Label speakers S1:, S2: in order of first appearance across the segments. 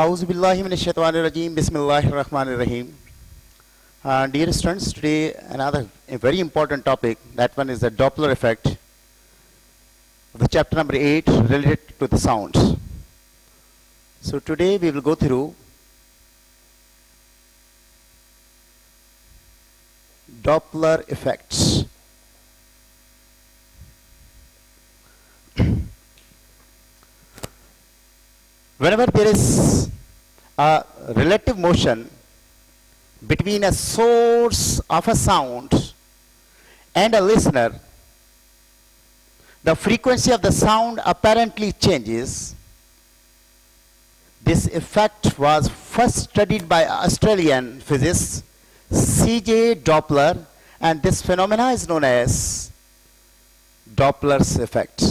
S1: Auzu billahi minash shaitanir rajim. Bismillahir rahmanir rahim. Dear students, today another very important topic. That one is the Doppler effect. The chapter number 8 related to the sound. So today we will go through Doppler effects. Whenever there is a relative motion between a source of a sound and a listener, the frequency of the sound apparently changes. This effect was first studied by Australian physicist C.J. Doppler, and this phenomena is known as Doppler's effect.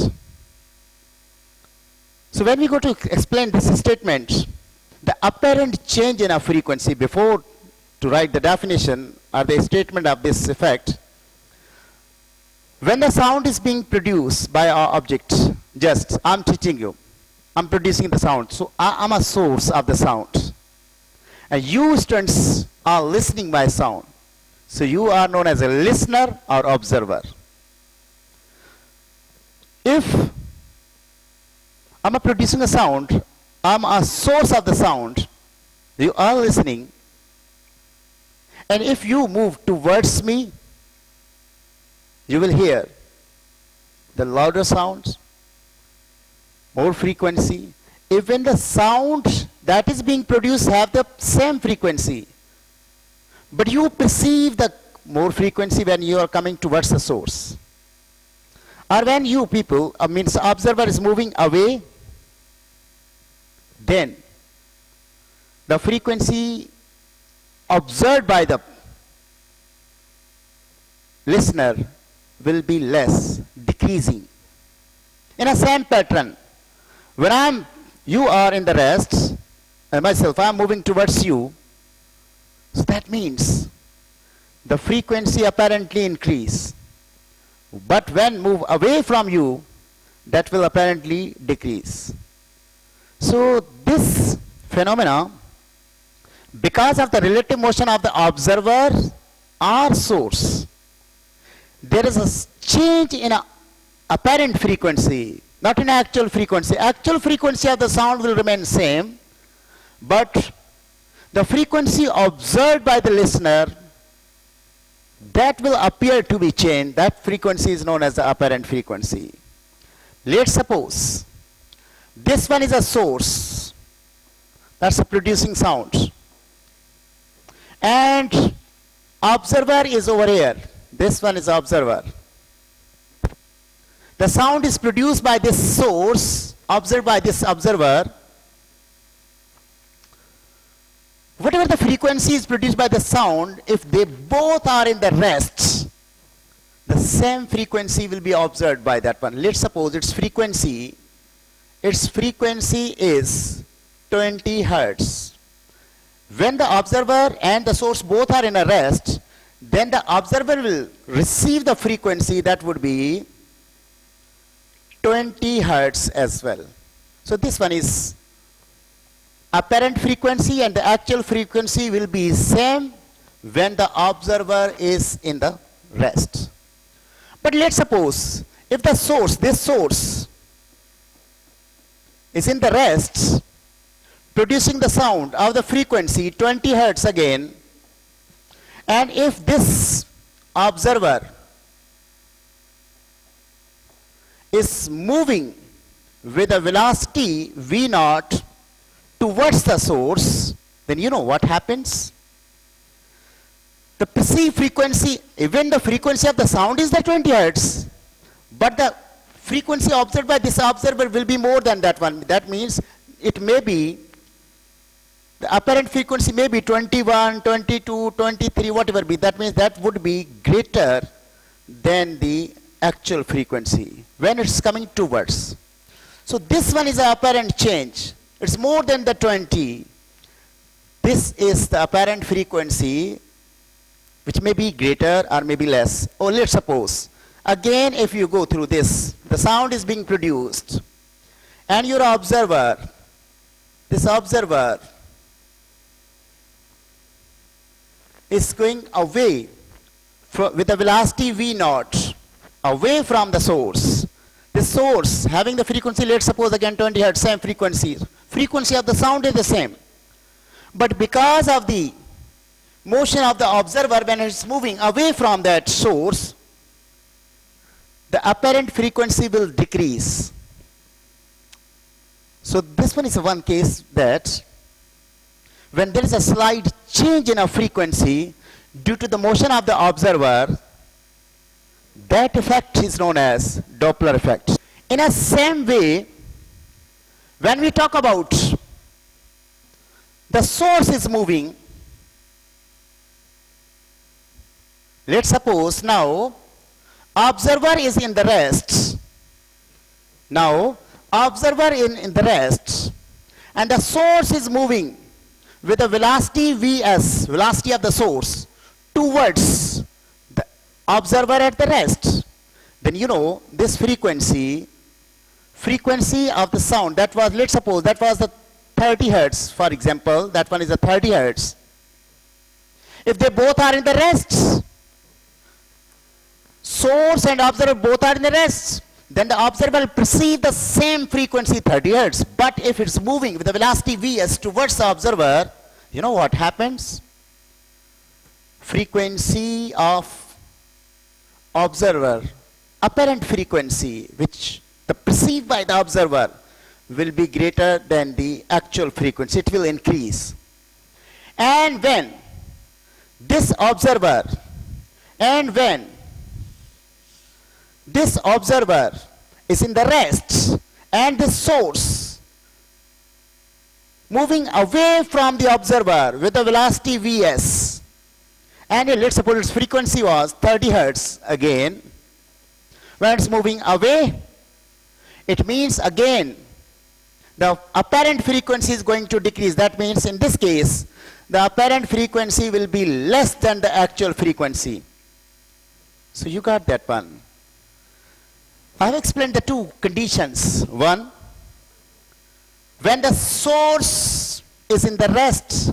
S1: So when we go to explain this statement, the apparent change in a frequency, before to write the definition or the statement of this effect, when the sound is being produced by our object, just I'm teaching you, I'm producing the sound, so I'm a source of the sound. And you students are listening my sound. So you are known as a listener or observer. If I'm producing a sound, I'm a source of the sound, you are listening, and if you move towards me, you will hear the louder sounds, more frequency. Even the sound that is being produced have the same frequency, but you perceive the more frequency when you are coming towards the source. Or when you people, means observer is moving away, then the frequency observed by the listener will be less, decreasing. In a same pattern, when you are in the rest, and myself, I am moving towards you, so that means the frequency apparently increase. But when move away from you, that will apparently decrease. So this phenomena, because of the relative motion of the observer or source, there is a change in a apparent frequency, not in actual frequency. Actual frequency of the sound will remain same, but the frequency observed by the listener, that will appear to be changed. That frequency is known as the apparent frequency. Let's suppose this one is a source that's a producing sound, and observer is over here. This one is observer. The sound is produced by this source, observed by this observer. Whatever the frequency is produced by the sound, if they both are in the rest, the same frequency will be observed by that one. Let's suppose its frequency is 20 hertz. When the observer and the source both are in a rest, then the observer will receive the frequency that would be 20 hertz as well. So this one is apparent frequency, and the actual frequency will be same when the observer is in the rest. But let's suppose if the source, this source, is in the rest, producing the sound of the frequency 20 hertz again, and if this observer is moving with a velocity v0 towards the source, then you know what happens. The perceived frequency, even the frequency of the sound is the 20 hertz, but the frequency observed by this observer will be more than that one. That means it may be, the apparent frequency may be 21, 22, 23, whatever be. That means that would be greater than the actual frequency when it's coming towards. So this one is an apparent change. It's more than the 20. This is the apparent frequency, which may be greater or maybe less. Or let's suppose, again if you go through this, the sound is being produced, and your observer this observer is going away with a velocity v naught, away from the source. The source having the frequency, let's suppose again 20 hertz, same frequency. Frequency of the sound is the same. But because of the motion of the observer when it's moving away from that source, the apparent frequency will decrease. So this one is one case that when there is a slight change in a frequency due to the motion of the observer, that effect is known as Doppler effect. In a same way, when we talk about the source is moving, let's suppose now observer is in the rest. Now observer in the rest and the source is moving with a velocity vs, velocity of the source, towards the observer at the rest. Then you know this frequency of the sound, that was, let's suppose that was the 30 hertz, for example, that one is the 30 hertz. If they both are in the rest, source and observer both are in the rest, then the observer will perceive the same frequency 30 hertz. But if it's moving with the velocity vs towards the observer, you know what happens? Frequency of observer, apparent frequency, which the perceived by the observer, will be greater than the actual frequency. It will increase. And when this observer is in the rest and the source moving away from the observer with the velocity vs, and let's suppose its frequency was 30 hertz again, when it's moving away, it means again the apparent frequency is going to decrease. That means in this case the apparent frequency will be less than the actual frequency. So you got that one. I have explained the two conditions. One, when the source is in the rest,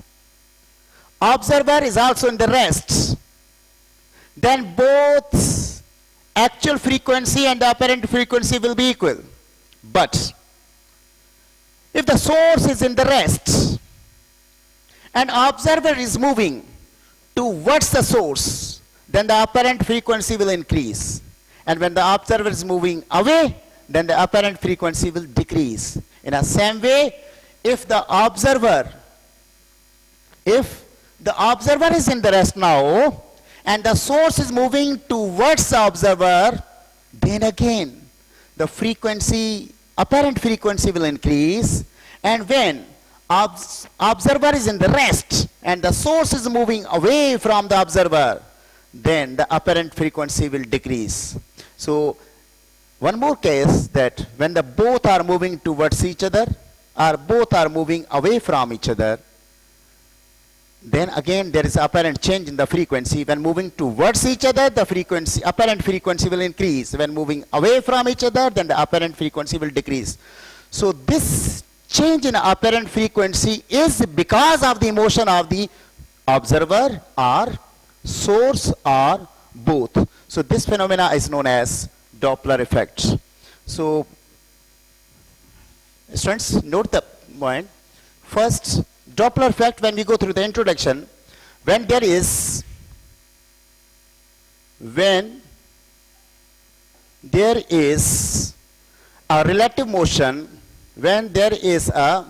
S1: observer is also in the rest, then both actual frequency and the apparent frequency will be equal. But if the source is in the rest and observer is moving towards the source, then the apparent frequency will increase. And when the observer is moving away, then the apparent frequency will decrease. In the same way, if the observer is in the rest now, and the source is moving towards the observer, then again, the frequency, apparent frequency will increase. And when observer is in the rest, and the source is moving away from the observer, then the apparent frequency will decrease. So one more case, that when the both are moving towards each other or both are moving away from each other, then again there is apparent change in the frequency. When moving towards each other, the frequency, apparent frequency will increase. When moving away from each other, then the apparent frequency will decrease. So this change in apparent frequency is because of the motion of the observer or source or both. So this phenomena is known as Doppler effect. So students, note the point. First, Doppler effect, when we go through the introduction, when there is a relative motion, when there is a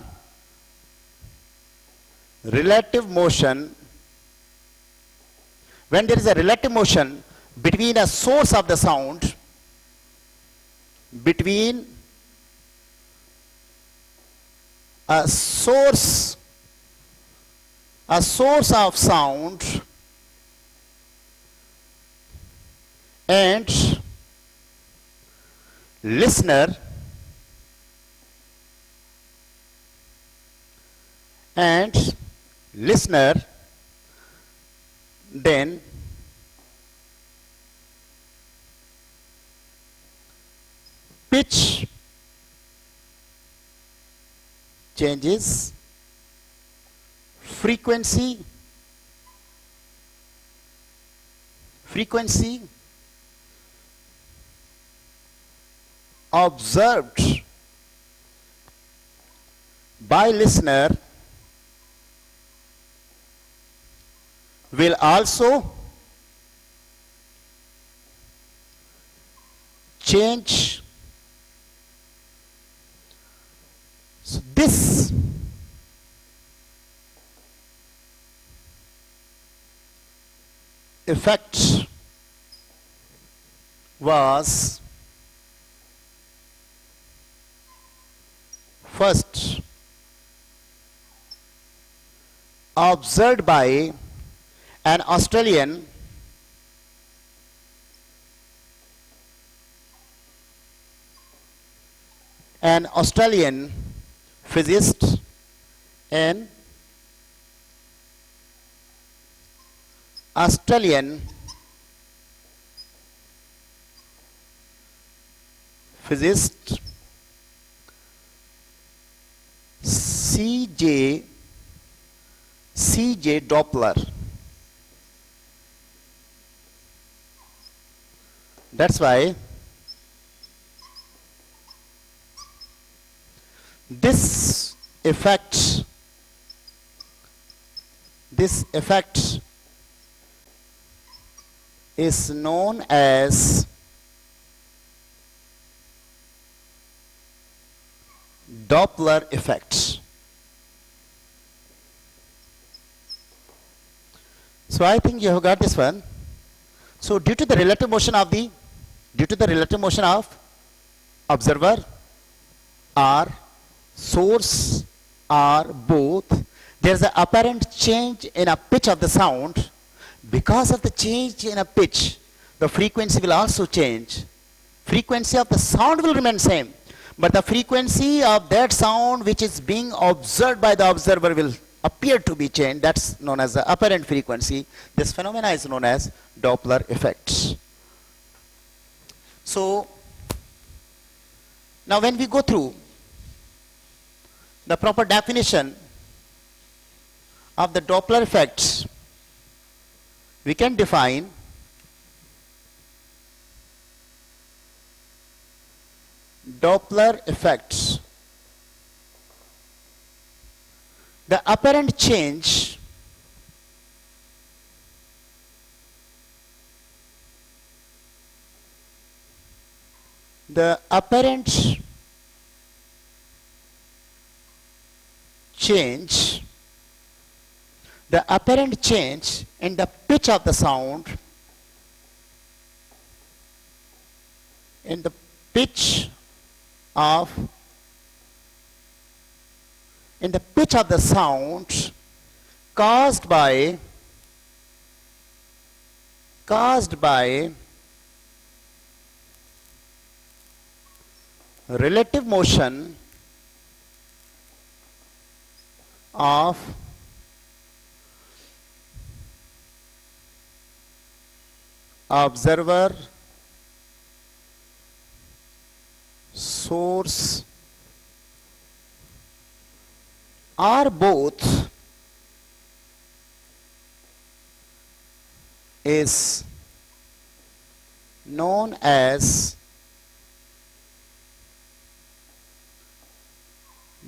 S1: relative motion between a source of the sound, between a source of sound and listener, then pitch changes frequency observed by listener will also change. So this effect was first observed by an Australian physicist an Australian physicist C.J. Doppler. That's why this effect is known as Doppler effect. So I think you have got this one. So due to the relative motion of observer or source or both, there is an apparent change in a pitch of the sound. Because of the change in a pitch, the frequency will also change. Frequency of the sound will remain same, but the frequency of that sound which is being observed by the observer will appear to be changed. That's known as the apparent frequency. This phenomena is known as Doppler effect. So now when we go through the proper definition of the Doppler effect, we can define Doppler effect. The apparent change in the pitch of the sound, caused by relative motion of observer, source or both is known as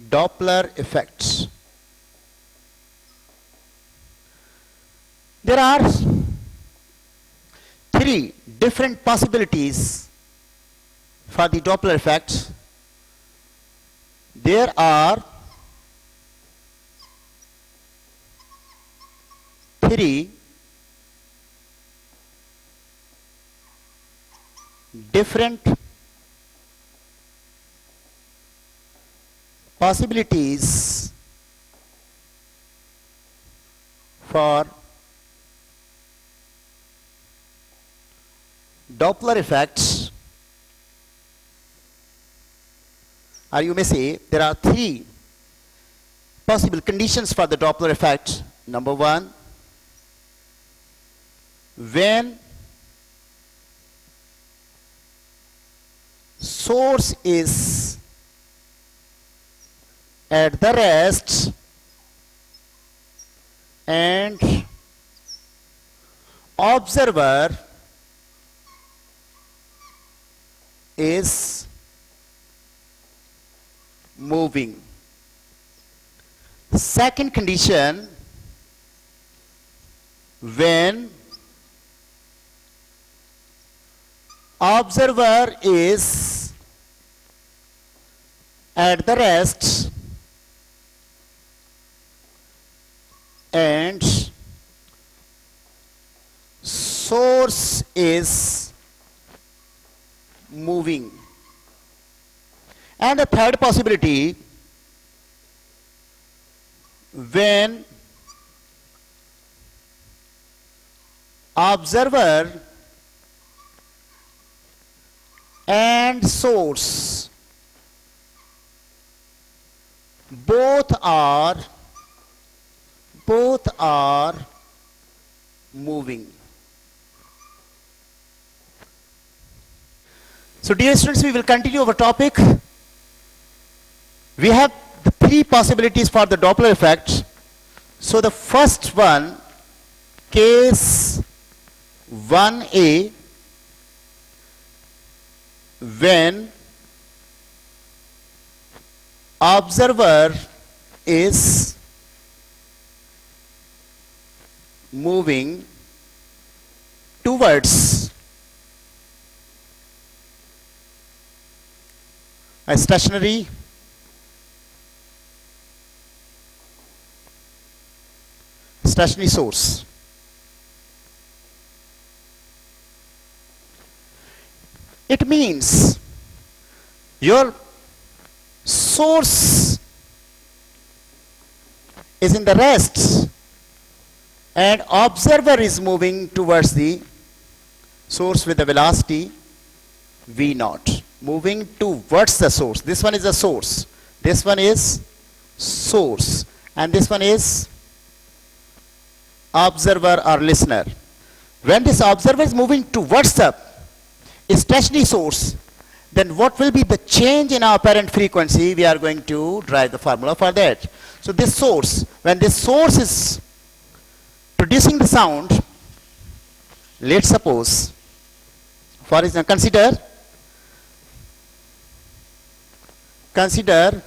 S1: Doppler effect. There are three different possibilities for the Doppler effect. There are three different possibilities for Doppler effects, or you may say there are three possible conditions for the Doppler effect. Number one, when source is at the rest and observer is moving. Second condition, when observer is at the rest and source is moving. And the third possibility, when observer and source both are moving. So dear students, we will continue our topic. We have the three possibilities for the Doppler effect. So the first one, case 1a, when observer is moving towards a stationary source. It means your source is in the rest and observer is moving towards the source with the velocity v naught, moving towards the source. This one is the source, this one is source, and this one is observer or listener. When this observer is moving towards the stationary source, then what will be the change in our apparent frequency? We are going to derive the formula for that. So this source, when this source is producing the sound, let's suppose, for example, consider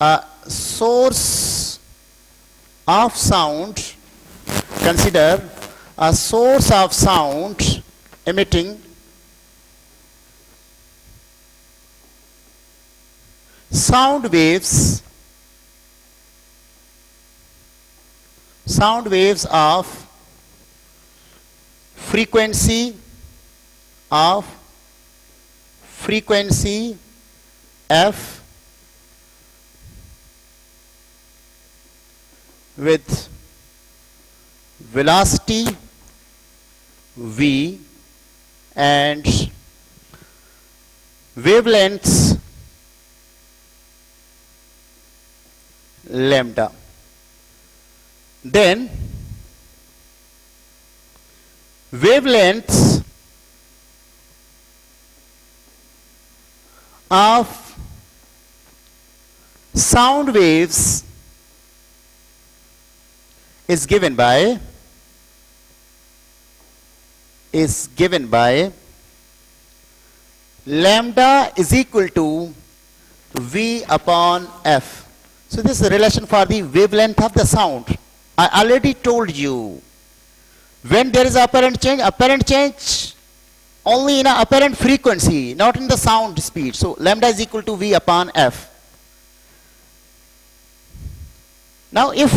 S1: a source of sound, consider a source of sound emitting sound waves of frequency f with velocity v and wavelengths lambda. Then wavelengths of sound waves is given by lambda is equal to v upon f. So this is the relation for the wavelength of the sound. I already told you, when there is apparent change only in an apparent frequency, not in the sound speed. So lambda is equal to v upon f. Now if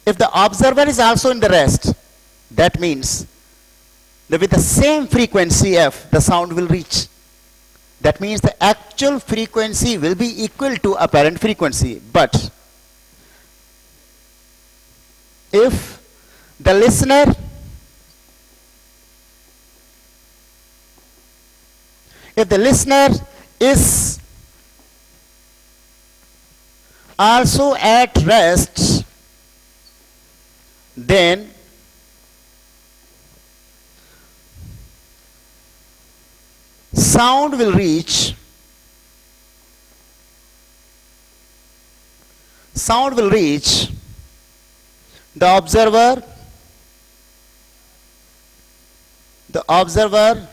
S1: the observer is also in the rest, that means that with the same frequency f, the sound will reach. That means the actual frequency will be equal to apparent frequency. But if the listener is also at rest, then sound will reach the observer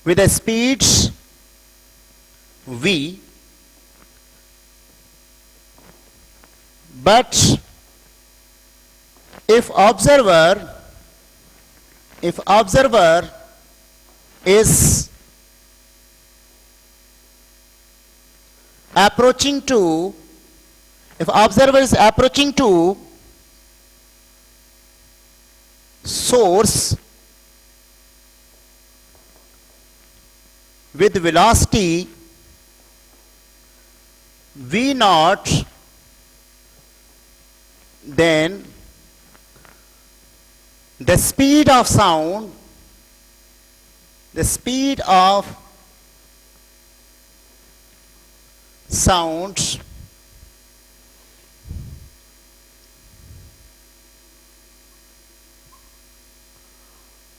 S1: with a speed v, but if observer is approaching to source with velocity v naught, then the speed of sound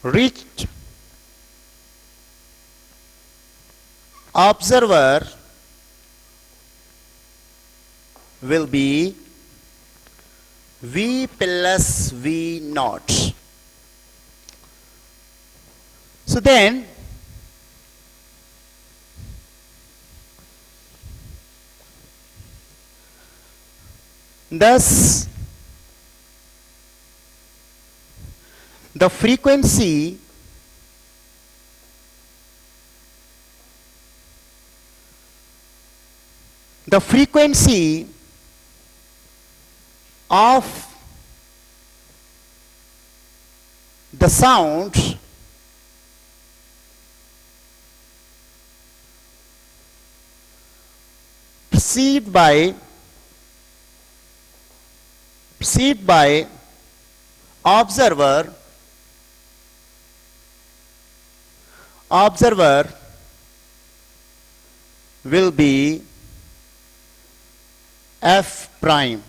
S1: reached observer will be v plus v naught. So then thus the frequency of the sound perceived by observer will be f prime,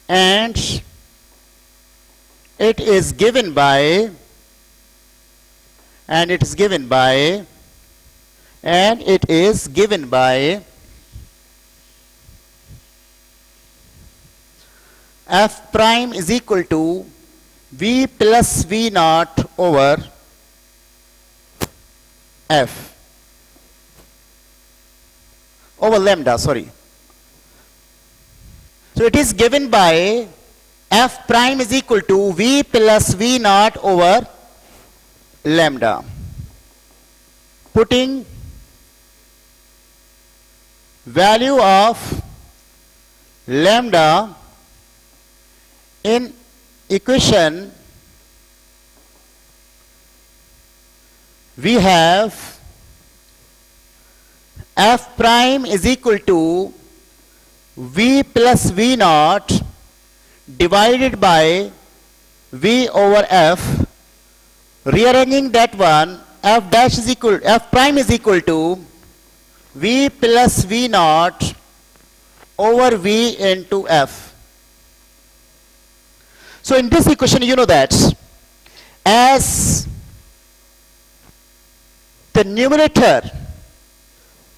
S1: and it is given by f prime is equal to v plus v naught over f over lambda, sorry. So it is given by f prime is equal to v plus v naught over lambda. Putting value of lambda in equation, we have f prime is equal to v plus v naught divided by v over f. Rearranging that one, f prime is equal to v plus v naught over v into f. So in this equation, you know that as the numerator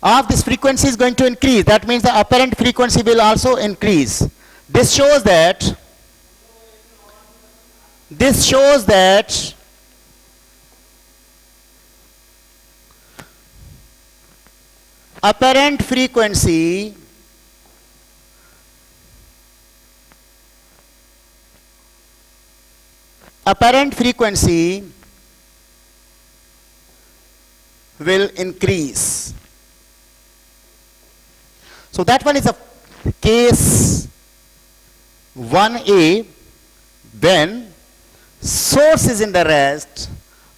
S1: of this frequency is going to increase, that means the apparent frequency will also increase. This shows that apparent frequency will increase. So that one is a case 1a, when source is in the rest,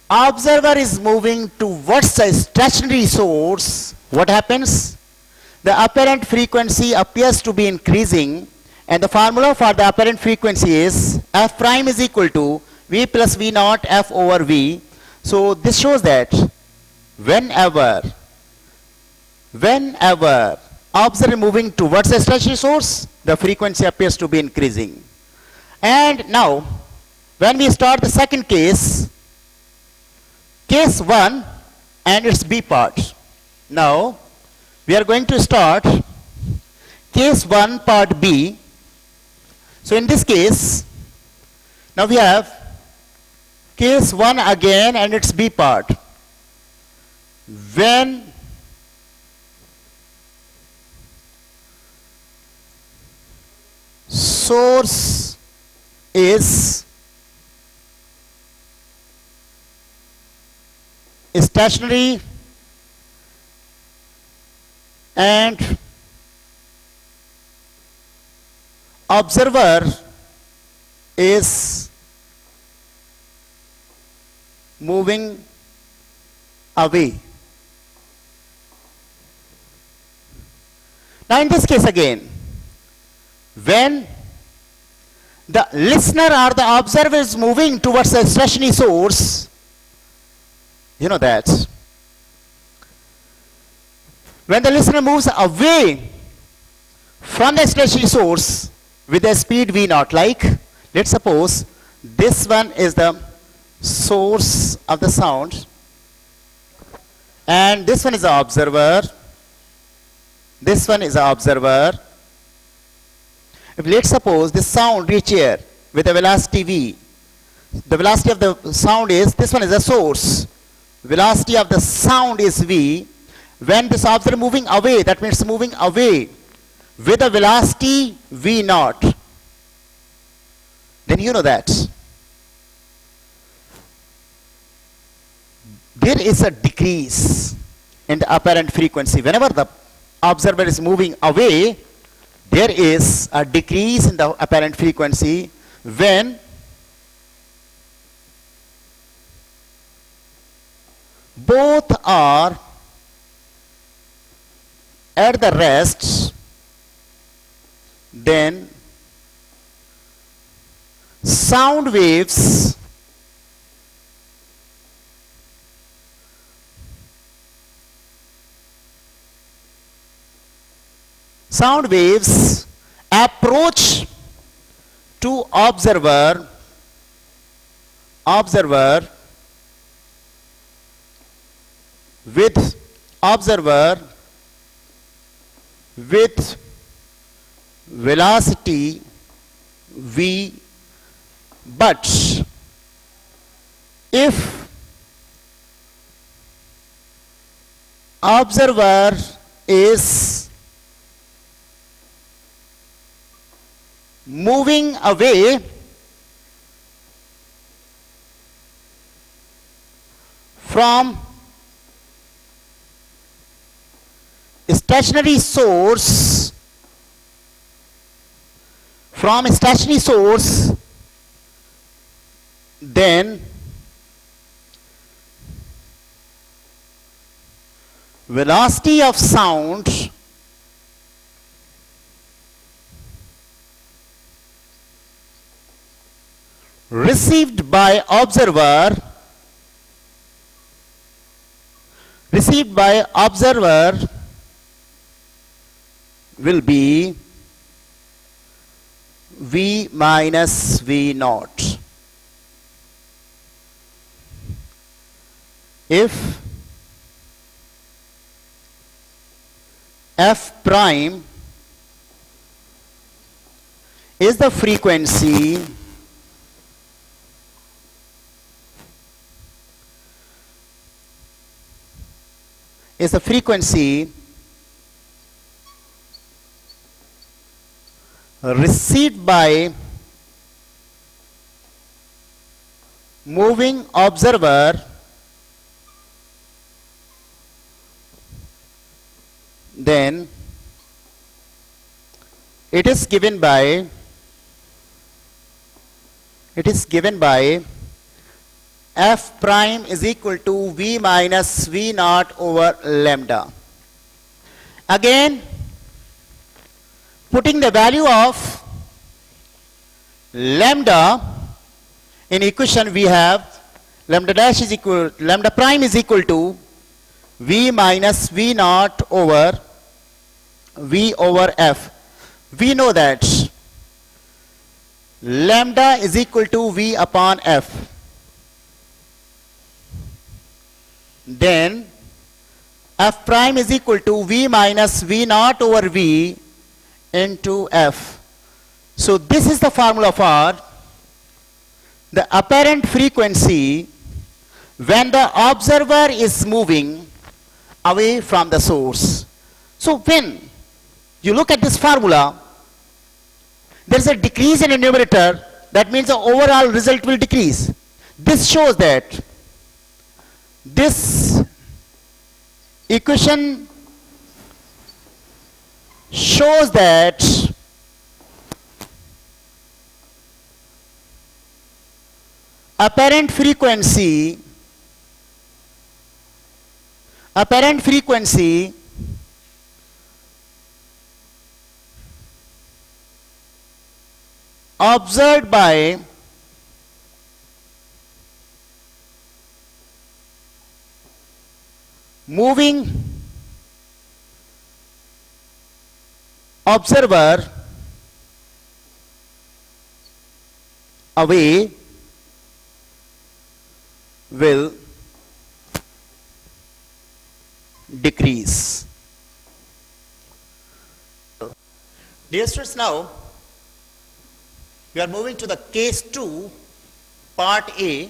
S1: observer is moving towards a stationary source. What happens? The apparent frequency appears to be increasing, and the formula for the apparent frequency is f prime is equal to v plus v naught f over v. So this shows that whenever observer moving towards a stationary source, the frequency appears to be increasing. And now when we start the second case 1 and its b part. Now we are going to start case 1 part b. So in this case, now we have case 1 again and its B part. When source is stationary and observer is moving away. Now in this case again, when the listener or the observer is moving towards a stationary source, you know that. When the listener moves away from the stationary source with a speed v naught, like let's suppose this one is the source of the sound and this one is the observer. This one is the observer. If let's suppose this sound reach here with a velocity v, the velocity of the sound is, this one is the source. Velocity of the sound is v. When this observer moving away, that means moving away with a velocity v naught, then you know that there is a decrease in the apparent frequency. Whenever the observer is moving away, there is a decrease in the apparent frequency. When both are at the rest, then sound waves approach to observer with velocity v, but if observer is moving away from stationary source, then velocity of sound received by observer will be v minus v naught. If f prime is the frequency received by moving observer, then it is given by f prime is equal to v minus v naught over lambda. Again, putting the value of lambda in equation, we have lambda prime is equal to v minus v naught over v over f. We know that lambda is equal to v upon f. Then f prime is equal to v minus v naught over v into f. So So this is the formula for the apparent frequency when the observer is moving away from the source. So when you look at this formula, there is a decrease in the numerator, that means the overall result will decrease. This shows that this equation shows that apparent frequency observed by moving observer away will decrease. Dear students, now we are moving to the case 2, part A,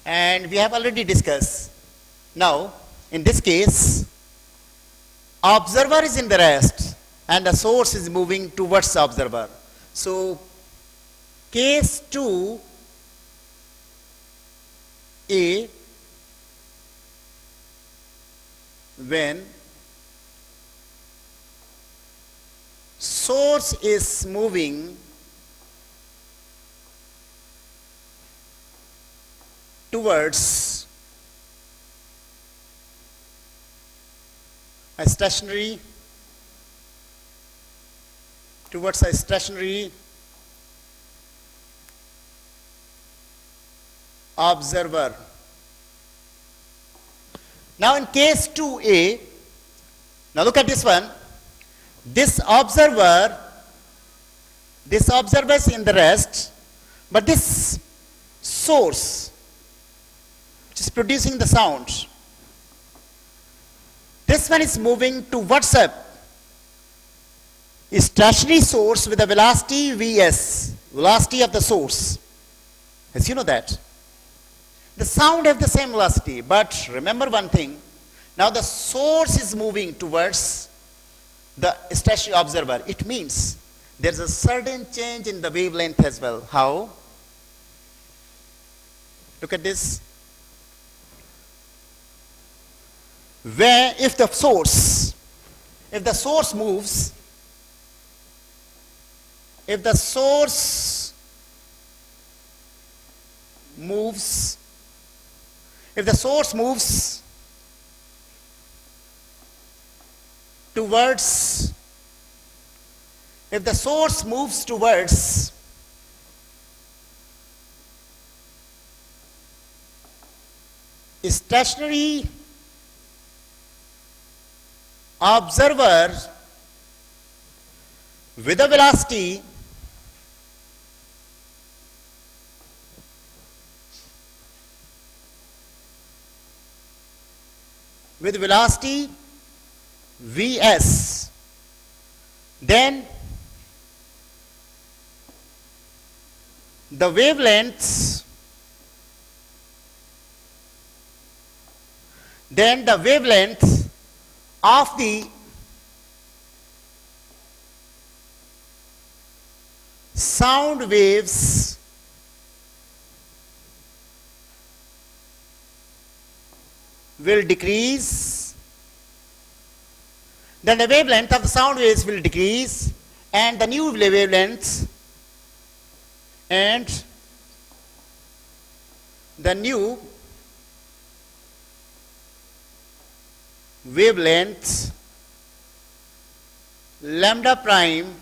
S1: and we have already discussed. Now, in this case, observer is in the rest and the source is moving towards the observer. So, case 2 A, when source is moving towards a stationary observer. Now in case 2A, now look at this one. This observer is in the rest, but this source which is producing the sound, this one is moving towards a stationary source with a velocity Vs, velocity of the source. As you know that. The sound have the same velocity, but remember one thing. Now the source is moving towards the stationary observer. It means there's a certain change in the wavelength as well. How? Look at this. Where if the source moves, if the source moves towards stationary observer with a velocity Vs, then the wavelength of the sound waves will decrease, then the wavelength of the sound waves will decrease, and the new wavelengths lambda prime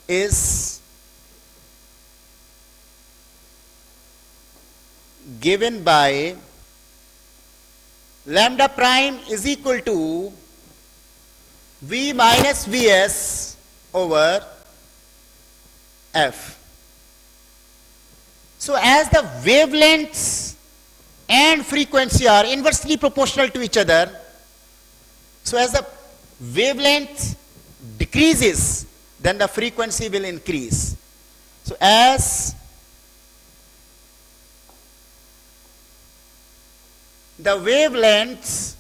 S1: is given by lambda prime is equal to V minus Vs over F. So as the wavelengths and frequency are inversely proportional to each other, so as the wavelength decreases, then the frequency will increase. So as the wavelengths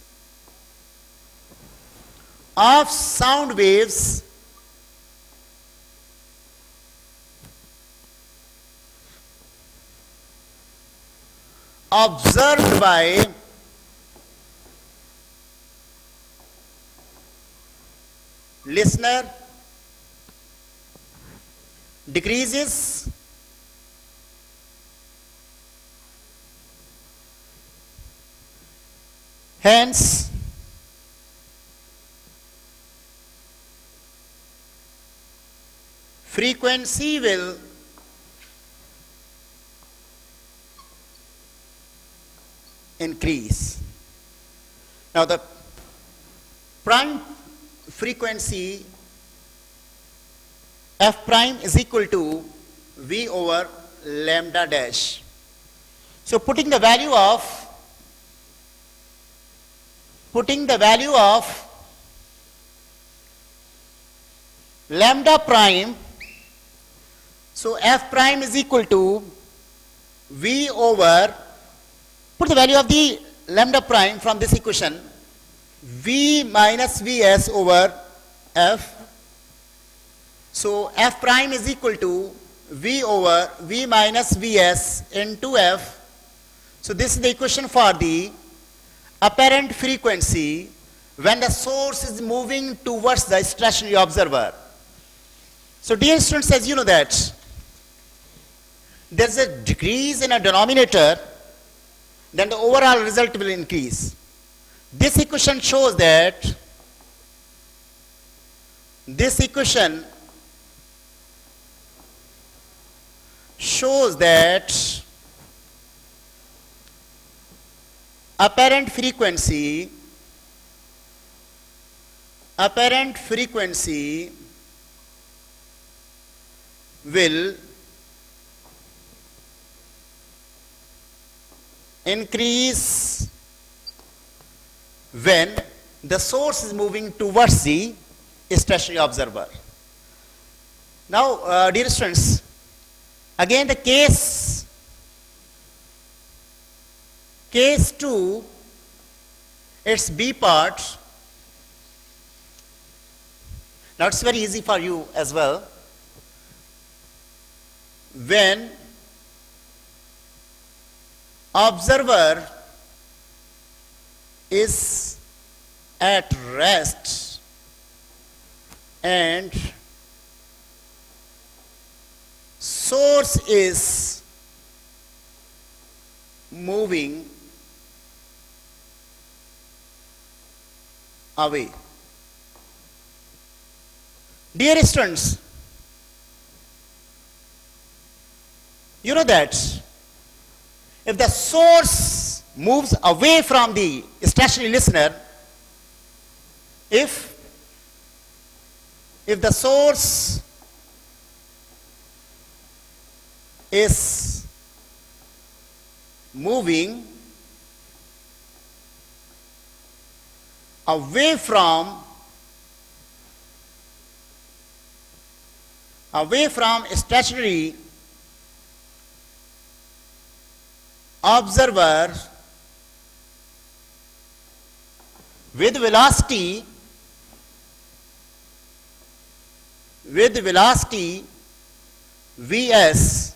S1: of sound waves observed by listener decreases, hence frequency will increase. Now the prime frequency f prime is equal to v over lambda dash. So putting the value of lambda prime, so f prime is equal to v over, put the value of the lambda prime from this equation, v minus vs over f. So f prime is equal to v over v minus vs into f. So this is the equation for the apparent frequency when the source is moving towards the stationary observer. So dear students, as you know that there is a decrease in a denominator, then the overall result will increase. This equation shows that apparent frequency will increase when the source is moving towards the stationary observer. Now, dear students, again the case 2, its B part. Now it's very easy for you as well. When observer is at rest and source is moving away. Dear students, you know that if the source moves away from the stationary listener, if the source is moving away from stationary observer with velocity vs,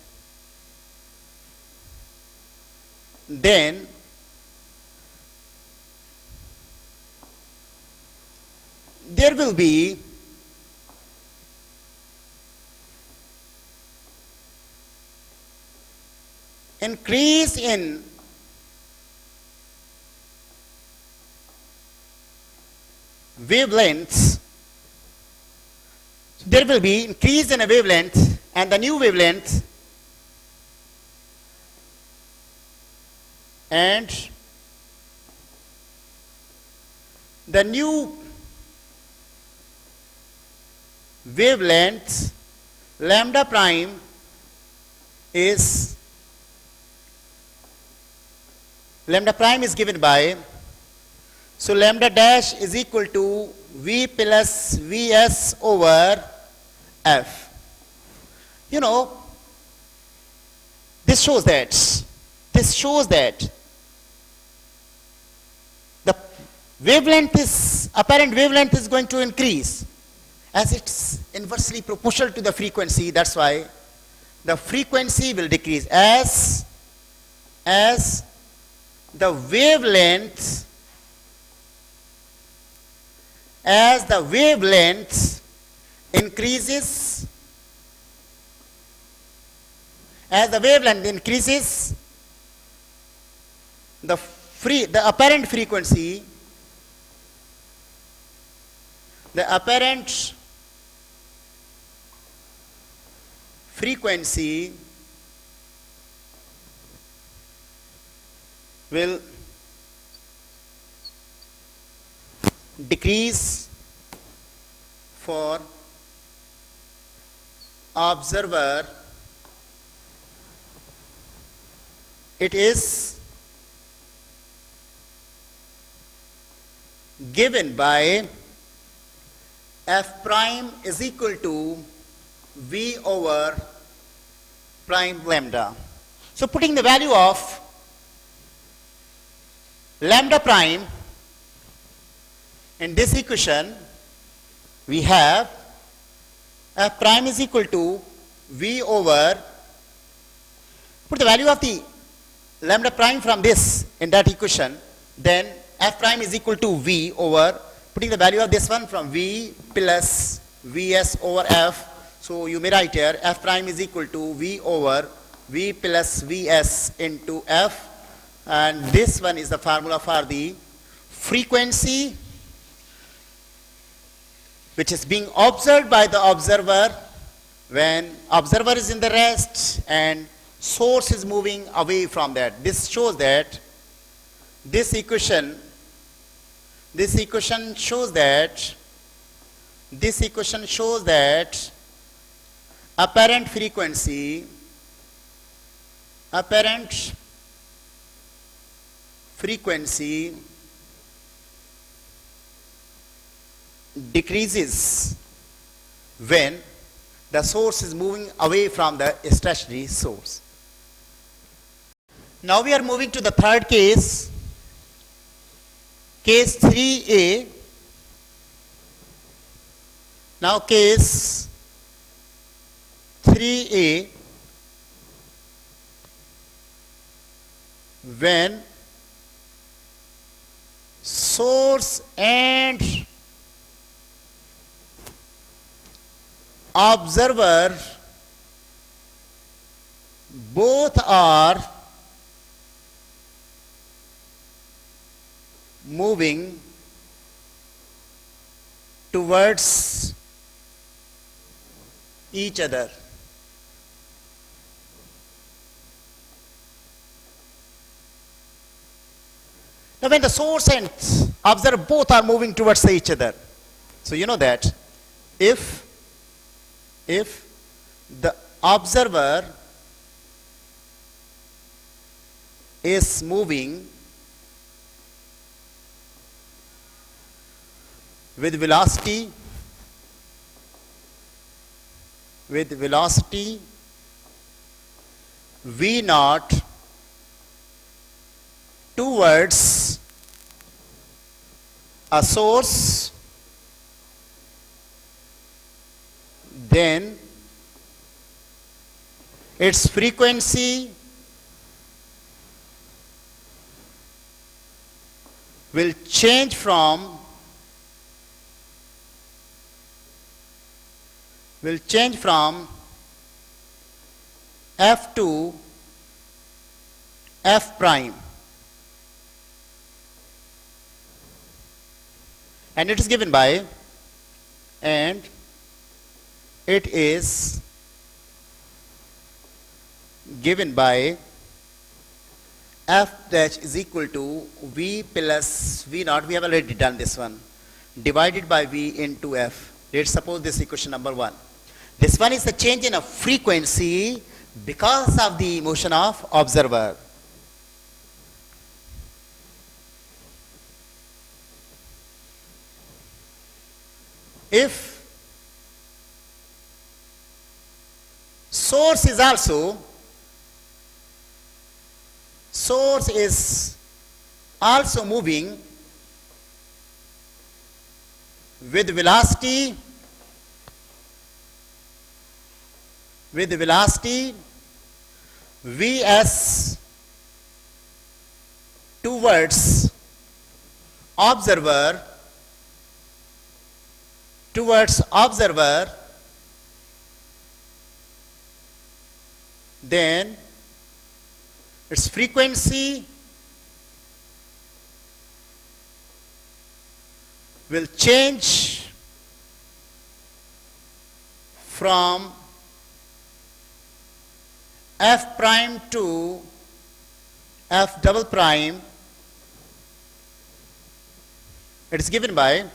S1: then there will be increase in wavelengths. There will be increase in a wavelength, and the new wavelength and the new wavelength lambda prime is given by, so lambda dash is equal to v plus vs over f. You know, this shows that the apparent wavelength is going to increase as it's inversely proportional to the frequency. That's why the frequency will decrease as the wavelength increases. As the wavelength increases, the apparent frequency will decrease for observer. It is given by f prime is equal to v over prime lambda. So putting the value of lambda prime in this equation, we have f prime is equal to v over, put the value of the lambda prime from this in that equation, then f prime is equal to v over, putting the value of this one from v plus vs over f. So you may write here f prime is equal to v over v plus vs into f, and this one is the formula for the frequency which is being observed by the observer when observer is in the rest and source is moving away from that. This shows that this equation shows that apparent frequency decreases when the source is moving away from the stationary source. Now we are moving to the third case, case 3a. Now case 3a, when source and observer both are moving towards each other. Now when the source and observer both are moving towards each other, so you know that if the observer is moving with velocity v naught towards a source, then its frequency will change from f to f prime, and it is given by f dash is equal to v plus v naught. We have already done this one, divided by v into f. Let's suppose this equation number 1. This one is the change in a frequency because of the motion of observer. If source is also moving with velocity vs towards observer, then its frequency will change from f prime to f double prime. It is given by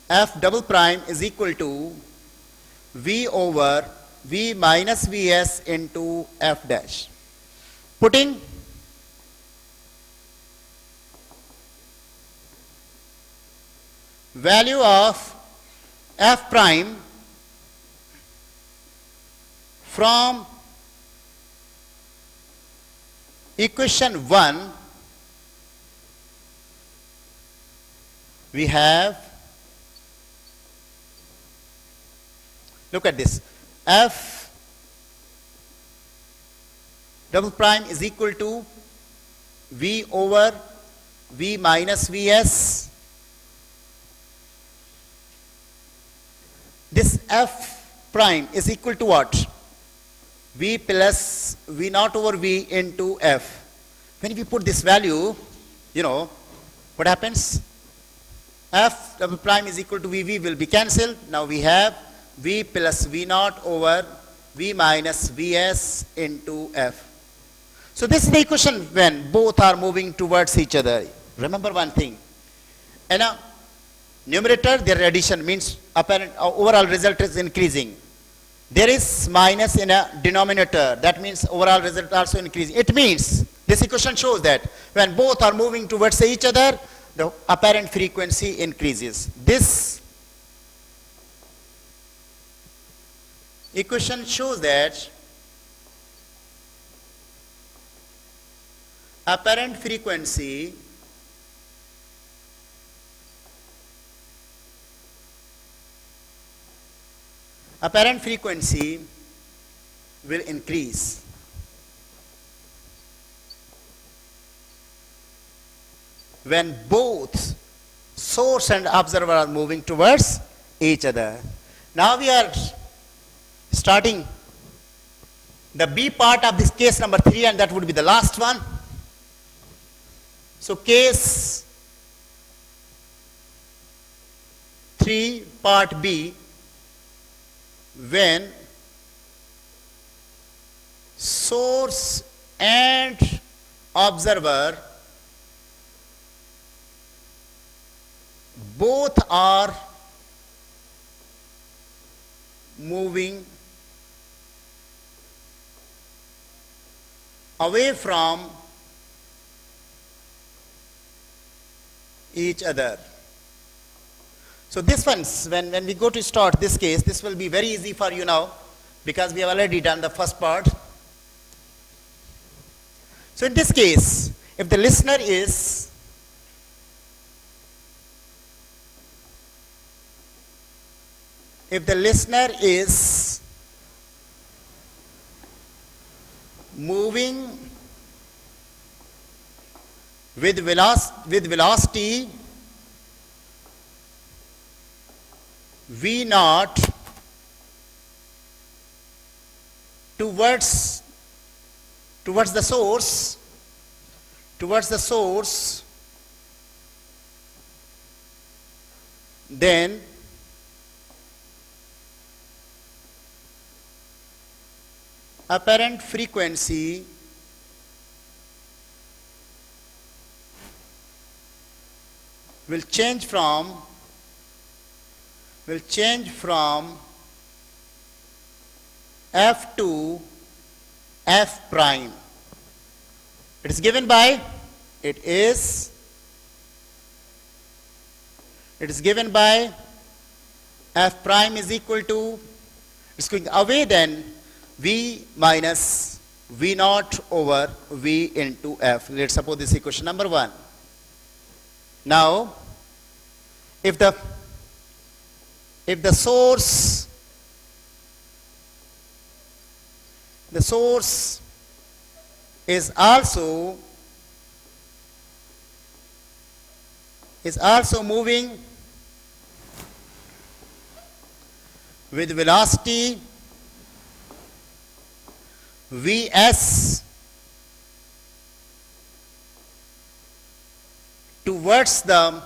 S1: f double prime is equal to v over v minus vs into f dash. Putting value of f prime from equation 1, we have, look at this, f double prime is equal to v over v minus vs. This f prime is equal to what? V plus v naught over v into f. When we put this value, you know, what happens? F double prime is equal to v will be cancelled. Now we have v plus v naught over v minus vs into f. So this is the equation when both are moving towards each other. Remember one thing. In a numerator, their addition means apparent overall result is increasing. There is minus in a denominator. That means overall result also increasing. It means this equation shows that when both are moving towards each other, the apparent frequency increases. This equation shows that apparent frequency will increase when both source and observer are moving towards each other. Now we are starting the B part of this case number 3, and that would be the last one. So case 3 part B, when source and observer both are moving away from each other. So this one's, when we go to start this case, this will be very easy for you now because we have already done the first part. So in this case, if the listener is moving with velocity v naught towards the source, then apparent frequency will change from f to f prime. It is given by, it is given by f prime is equal to, it's going away then, v minus v naught over v into f. Let's suppose this equation number 1. Now, if the source is also moving with velocity vs towards the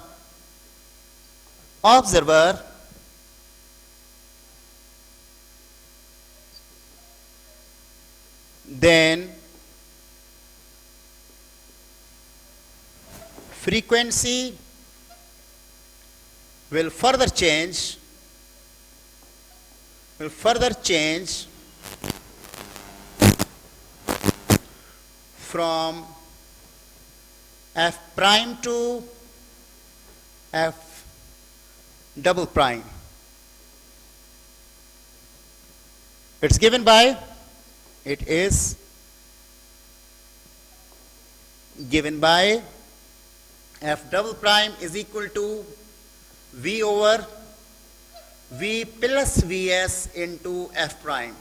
S1: observer, then frequency will further change from f prime to f double prime. It's given by, it is given by f double prime is equal to v over v plus vs into f prime.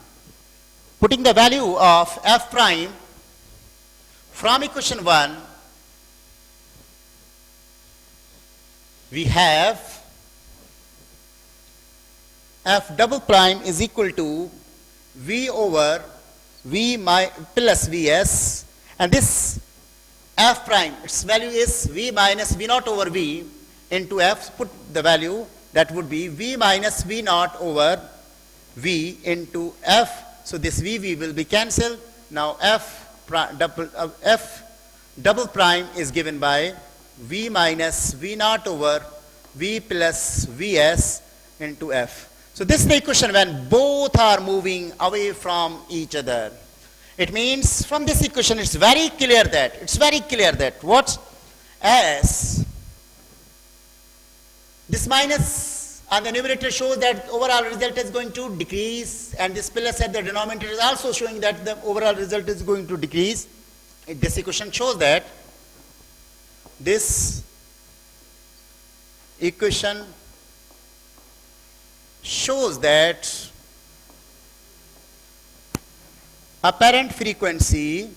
S1: Putting the value of f prime from equation 1, we have f double prime is equal to v over v plus vs, and this f prime, its value is v minus v naught over v into f. Put the value, that would be v minus v naught over v into f. So this v will be cancelled. Now f double prime is given by v minus v naught over v plus vs into f. So this is the equation when both are moving away from each other. It means from this equation it's very clear that what, as this minus on the numerator shows that overall result is going to decrease, and this plus at the denominator is also showing that the overall result is going to decrease. This equation shows that this equation shows that apparent frequency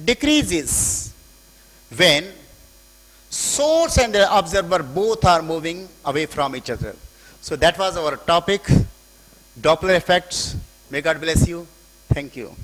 S1: decreases when source and the observer both are moving away from each other. So that was our topic, Doppler effects. May God bless you. Thank you.